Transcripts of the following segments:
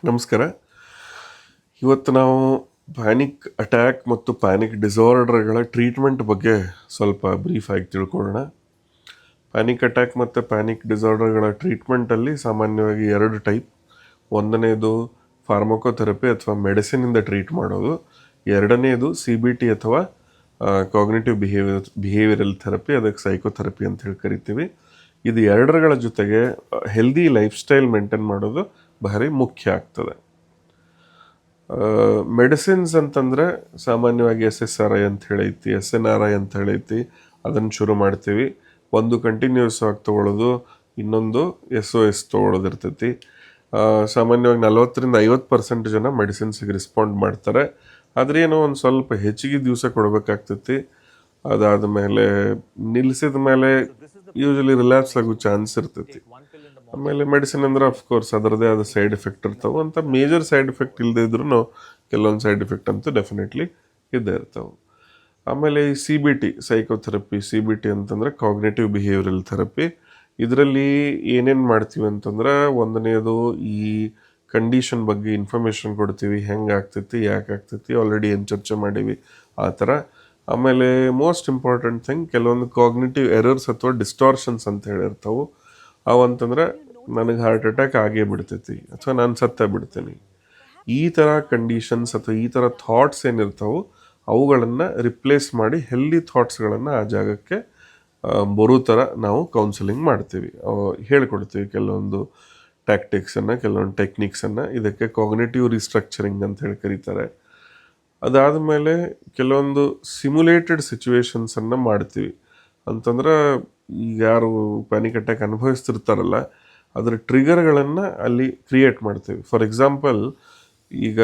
ನಮಸ್ಕಾರ. ಇವತ್ತು ನಾವು ಪ್ಯಾನಿಕ್ ಅಟ್ಯಾಕ್ ಮತ್ತು ಪ್ಯಾನಿಕ್ ಡಿಸಾರ್ಡರ್ಗಳ ಟ್ರೀಟ್ಮೆಂಟ್ ಬಗ್ಗೆ ಸ್ವಲ್ಪ ಬ್ರೀಫ್ ಆಗಿ ತಿಳ್ಕೊಳ್ಳೋಣ. ಪ್ಯಾನಿಕ್ ಅಟ್ಯಾಕ್ ಮತ್ತು ಪ್ಯಾನಿಕ್ ಡಿಸಾರ್ಡರ್ಗಳ ಟ್ರೀಟ್ಮೆಂಟಲ್ಲಿ ಸಾಮಾನ್ಯವಾಗಿ ಎರಡು ಟೈಪ್. ಒಂದನೇದು ಫಾರ್ಮಕೋಥೆರಪಿ ಅಥವಾ ಮೆಡಿಸಿನಿಂದ ಟ್ರೀಟ್ ಮಾಡೋದು. ಎರಡನೇದು CBT ಅಥವಾ ಕಾಗ್ನಿಟಿವ್ ಬಿಹೇವಿಯರಲ್ ಥೆರಪಿ, ಅದಕ್ಕೆ ಸೈಕೋಥೆರಪಿ ಅಂತ ಹೇಳಿ ಕರಿತೀವಿ. ಇದು ಎರಡರ ಜೊತೆಗೆ ಹೆಲ್ದಿ ಲೈಫ್ ಸ್ಟೈಲ್ ಮೇಂಟೈನ್ ಮಾಡೋದು ಭಾರಿ ಮುಖ್ಯ ಆಗ್ತದೆ. ಮೆಡಿಸಿನ್ಸ್ ಅಂತಂದರೆ ಸಾಮಾನ್ಯವಾಗಿ SSRI ಅಂತ ಹೇಳೈತಿ, SNRI ಅಂತ ಹೇಳೈತಿ. ಅದನ್ನು ಶುರು ಮಾಡ್ತೀವಿ. ಒಂದು ಕಂಟಿನ್ಯೂಸ್ ಆಗಿ ತೊಗೊಳ್ಳೋದು, ಇನ್ನೊಂದು SOS ತೊಗೊಳ್ಳೋದಿರ್ತೈತಿ. ಸಾಮಾನ್ಯವಾಗಿ 40-50% ಜನ ಮೆಡಿಸಿನ್ಸಿಗೆ ರೆಸ್ಪಾಂಡ್ ಮಾಡ್ತಾರೆ. ಆದರೆ ಏನೋ ಒಂದು ಸ್ವಲ್ಪ ಹೆಚ್ಚಿಗೆ ದಿವಸ ಕೊಡಬೇಕಾಗ್ತೈತಿ. ಅದಾದ ಮೇಲೆ ನಿಲ್ಲಿಸಿದ ಮೇಲೆ ಯೂಶಲಿ ರಿಲ್ಯಾಪ್ಸ್ ಆಗೋ ಚಾನ್ಸ್ ಇರ್ತೈತಿ. ಆಮೇಲೆ ಮೆಡಿಸಿನ್ ಅಂದ್ರೆ ಅಫ್ಕೋರ್ಸ್ ಅದರದೇ ಆದ ಸೈಡ್ ಎಫೆಕ್ಟ್ ಇರ್ತಾವೆ. ಅಂತ ಮೇಜರ್ ಸೈಡ್ ಎಫೆಕ್ಟ್ ಇಲ್ಲದೆ ಇದ್ರೂ ಕೆಲವೊಂದು ಸೈಡ್ ಎಫೆಕ್ಟ್ ಅಂತೂ ಡೆಫಿನೆಟ್ಲಿ ಇದ್ದೇ ಇರ್ತಾವೆ. ಆಮೇಲೆ ಈ CBT ಸೈಕೋಥೆರಪಿ, CBT ಅಂತಂದರೆ ಕಾಗ್ನೇಟಿವ್ ಬಿಹೇವಿಯರಲ್ ಥೆರಪಿ. ಇದರಲ್ಲಿ ಏನೇನು ಮಾಡ್ತೀವಿ ಅಂತಂದ್ರೆ, ಒಂದನೇದು ಈ ಕಂಡೀಷನ್ ಬಗ್ಗೆ ಇನ್ಫಾರ್ಮೇಷನ್ ಕೊಡ್ತೀವಿ. ಹೆಂಗೆ ಆಗ್ತೈತಿ, ಯಾಕೆ ಆಗ್ತೈತಿ, ಆಲ್ರೆಡಿ ಏನು ಚರ್ಚೆ ಮಾಡೀವಿ ಆ ಥರ. ಆಮೇಲೆ ಮೋಸ್ಟ್ ಇಂಪಾರ್ಟೆಂಟ್ ಥಿಂಗ್, ಕೆಲವೊಂದು ಕಾಗ್ನೇಟಿವ್ ಎರರ್ಸ್ ಅಥವಾ ಡಿಸ್ಟಾರ್ಷನ್ಸ್ ಅಂತ ಹೇಳಿರ್ತಾವೆ. ಅವಂತಂದ್ರೆ ನನಗೆ ಹಾರ್ಟ್ ಅಟ್ಯಾಕ್ ಆಗೇ ಬಿಡ್ತೈತಿ ಅಥವಾ ನಾನು ಸತ್ತ ಬಿಡ್ತೀನಿ, ಈ ಥರ ಕಂಡೀಷನ್ಸ್ ಅಥವಾ ಈ ಥರ ಥಾಟ್ಸ್ ಏನಿರ್ತಾವೆ ಅವುಗಳನ್ನು ರಿಪ್ಲೇಸ್ ಮಾಡಿ ಹೆಲ್ದಿ ಥಾಟ್ಸ್ಗಳನ್ನು ಆ ಜಾಗಕ್ಕೆ ಬರೋ ಥರ ನಾವು ಕೌನ್ಸಿಲಿಂಗ್ ಮಾಡ್ತೀವಿ, ಹೇಳ್ಕೊಡ್ತೀವಿ ಕೆಲವೊಂದು ಟ್ಯಾಕ್ಟಿಕ್ಸನ್ನು, ಕೆಲವೊಂದು ಟೆಕ್ನಿಕ್ಸನ್ನು. ಇದಕ್ಕೆ ಕಾಗ್ನೇಟಿವ್ ರಿಸ್ಟ್ರಕ್ಚರಿಂಗ್ ಅಂತ ಹೇಳಿ ಕರೀತಾರೆ. ಅದಾದ ಮೇಲೆ ಕೆಲವೊಂದು ಸಿಮ್ಯುಲೇಟೆಡ್ ಸಿಚುವೇಶನ್ಸನ್ನು ಮಾಡ್ತೀವಿ. ಅಂತಂದ್ರೆ ಈಗ ಯಾರು ಪ್ಯಾನಿಕ್ ಅಟ್ಯಾಕ್ ಅನುಭವಿಸ್ತಿರ್ತಾರಲ್ಲ, ಅದರ ಟ್ರಿಗರ್ಗಳನ್ನು ಅಲ್ಲಿ ಕ್ರಿಯೇಟ್ ಮಾಡ್ತೀವಿ. ಫಾರ್ ಎಕ್ಸಾಂಪಲ್, ಈಗ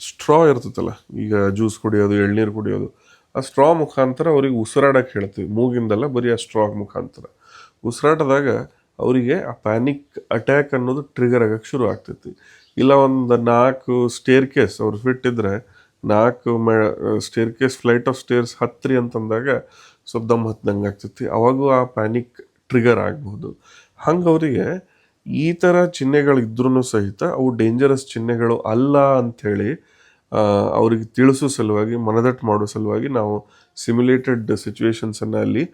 ಸ್ಟ್ರಾ ಇರ್ತೈತಲ್ಲ, ಈಗ ಜ್ಯೂಸ್ ಕುಡಿಯೋದು, ಎಳ್ನೀರು ಕುಡಿಯೋದು, ಆ ಸ್ಟ್ರಾ ಮುಖಾಂತರ ಅವ್ರಿಗೆ ಉಸಿರಾಡಕ್ಕೆ ಹೇಳ್ತೀವಿ. ಮೂಗಿಂದಲ್ಲ, ಬರೀ ಆ ಸ್ಟ್ರಾ ಮುಖಾಂತರ ಉಸಿರಾಟದಾಗ ಅವರಿಗೆ ಆ ಪ್ಯಾನಿಕ್ ಅಟ್ಯಾಕ್ ಅನ್ನೋದು ಟ್ರಿಗರ್ ಆಗಕ್ಕೆ ಶುರು ಆಗ್ತೈತಿ. ಇಲ್ಲ ಒಂದು 4 ಸ್ಟೇರ್ ಕೇಸ್ ಅವ್ರು ಫಿಟ್ಟಿದ್ರೆ 4 stair case flight of stairs ಹತ್ತಿರಿ ಅಂತಂದಾಗ ಸ್ವಲ್ಪ ದಮ್ ಹತ್ತಂಗೆ ಆಗ್ತೈತಿ. ಅವಾಗೂ ಆ ಪ್ಯಾನಿಕ್ ಟ್ರಿಗರ್ ಆಗ್ಬೋದು. ಹಂಗೆ ಅವರಿಗೆ ಈ ಥರ ಚಿಹ್ನೆಗಳಿದ್ರೂ ಸಹಿತ ಅವು ಡೇಂಜರಸ್ ಚಿಹ್ನೆಗಳು ಅಲ್ಲ ಅಂಥೇಳಿ ಅವ್ರಿಗೆ ತಿಳಿಸೋ ಸಲುವಾಗಿ, ಮನದಟ್ಟು ಮಾಡೋ ಸಲುವಾಗಿ ನಾವು ಸಿಮ್ಯುಲೇಟೆಡ್ ಸಿಚುವೇಶನ್ಸನ್ನು ಅಲ್ಲಿ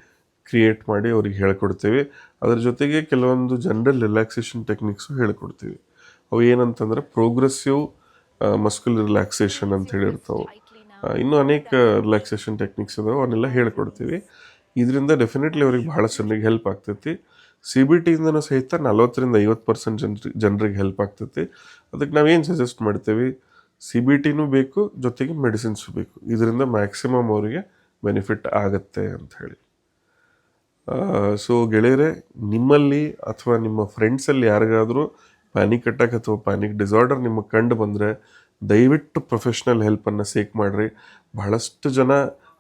ಕ್ರಿಯೇಟ್ ಮಾಡಿ ಅವ್ರಿಗೆ ಹೇಳ್ಕೊಡ್ತೀವಿ. ಅದ್ರ ಜೊತೆಗೆ ಕೆಲವೊಂದು ಜನರಲ್ ರಿಲ್ಯಾಕ್ಸೇಷನ್ ಟೆಕ್ನಿಕ್ಸು ಹೇಳ್ಕೊಡ್ತೀವಿ. ಅವು ಏನಂತಂದರೆ ಪ್ರೋಗ್ರೆಸಿವ್ ಮಸ್ಕ್ಯುಲರ್ ರಿಲ್ಯಾಕ್ಸೇಷನ್ ಅಂತ ಹೇಳಿರ್ತಾವೆ. ಇನ್ನೂ ಅನೇಕ ರಿಲ್ಯಾಕ್ಸೇಷನ್ ಟೆಕ್ನಿಕ್ಸ್ ಇದಾವೆ, ಅವನ್ನೆಲ್ಲ ಹೇಳ್ಕೊಡ್ತೀವಿ. ಇದರಿಂದ ಡೆಫಿನೆಟ್ಲಿ ಅವ್ರಿಗೆ ಭಾಳ ಚೆನ್ನಾಗಿ ಹೆಲ್ಪ್ ಆಗ್ತೈತಿ. CBTಯಿಂದನೂ ಸಹಿತ 40-50% ಜನರಿಗೆ ಹೆಲ್ಪ್ ಆಗ್ತೈತಿ. ಅದಕ್ಕೆ ನಾವೇನು ಸಜೆಸ್ಟ್ ಮಾಡ್ತೀವಿ, CBTನೂ ಬೇಕು, ಜೊತೆಗೆ ಮೆಡಿಸಿನ್ಸು ಬೇಕು. ಇದರಿಂದ ಮ್ಯಾಕ್ಸಿಮಮ್ ಅವರಿಗೆ ಬೆನಿಫಿಟ್ ಆಗುತ್ತೆ ಅಂತ ಹೇಳಿ. ಸೊ ಗೆಳೆಯರೆ, ನಿಮ್ಮಲ್ಲಿ ಅಥವಾ ನಿಮ್ಮ ಫ್ರೆಂಡ್ಸಲ್ಲಿ ಯಾರಿಗಾದರೂ ಪ್ಯಾನಿಕ್ ಅಟ್ಯಾಕ್ ಅಥವಾ ಪ್ಯಾನಿಕ್ ಡಿಸಾರ್ಡರ್ ನಿಮಗೆ ಕಂಡು ಬಂದರೆ ದಯವಿಟ್ಟು ಪ್ರೊಫೆಷ್ನಲ್ ಹೆಲ್ಪನ್ನು ಸೇಕ್ ಮಾಡಿರಿ. ಬಹಳಷ್ಟು ಜನ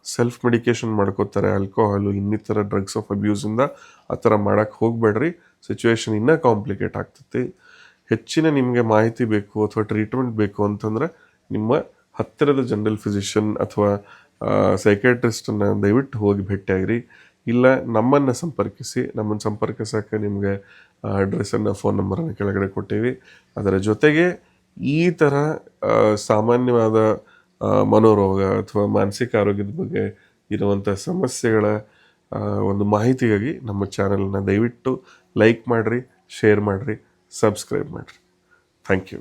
ಸೆಲ್ಫ್ ಮೆಡಿಕೇಷನ್ ಮಾಡ್ಕೋತಾರೆ, ಆಲ್ಕೋಹಾಲು, ಇನ್ನಿತರ ಡ್ರಗ್ಸ್ ಆಫ್ ಅಬ್ಯೂಸಿಂದ. ಆ ಥರ ಮಾಡೋಕ್ಕೆ ಹೋಗಬೇಡ್ರಿ. ಸಿಚುವೇಶನ್ ಇನ್ನೂ ಕಾಂಪ್ಲಿಕೇಟ್ ಆಗ್ತೈತಿ. ಹೆಚ್ಚಿನ ನಿಮಗೆ ಮಾಹಿತಿ ಬೇಕು ಅಥವಾ ಟ್ರೀಟ್ಮೆಂಟ್ ಬೇಕು ಅಂತಂದರೆ ನಿಮ್ಮ ಹತ್ತಿರದ ಜನರಲ್ ಫಿಸಿಷಿಯನ್ ಅಥವಾ ಸೈಕ್ಯಾಟ್ರಿಸ್ಟನ್ನು ದಯವಿಟ್ಟು ಹೋಗಿ ಭೇಟಿಯಾಗಿರಿ. ಇಲ್ಲ ನಮ್ಮನ್ನು ಸಂಪರ್ಕಿಸಿ. ನಮ್ಮನ್ನು ಸಂಪರ್ಕಿಸೋಕ್ಕೆ ನಿಮಗೆ ಅಡ್ರೆಸ್ಸನ್ನು, ಫೋನ್ ನಂಬರನ್ನು ಕೆಳಗಡೆ ಕೊಟ್ಟೀವಿ. ಅದರ ಜೊತೆಗೆ ಈ ಥರ ಸಾಮಾನ್ಯವಾದ ಮನೋರೋಗ ಅಥವಾ ಮಾನಸಿಕ ಆರೋಗ್ಯದ ಬಗ್ಗೆ ಇರುವಂಥ ಸಮಸ್ಯೆಗಳ ಒಂದು ಮಾಹಿತಿಗಾಗಿ ನಮ್ಮ ಚಾನಲ್ನ ದಯವಿಟ್ಟು ಲೈಕ್ ಮಾಡಿರಿ, ಶೇರ್ ಮಾಡಿರಿ, ಸಬ್ಸ್ಕ್ರೈಬ್ ಮಾಡಿರಿ. Thank you.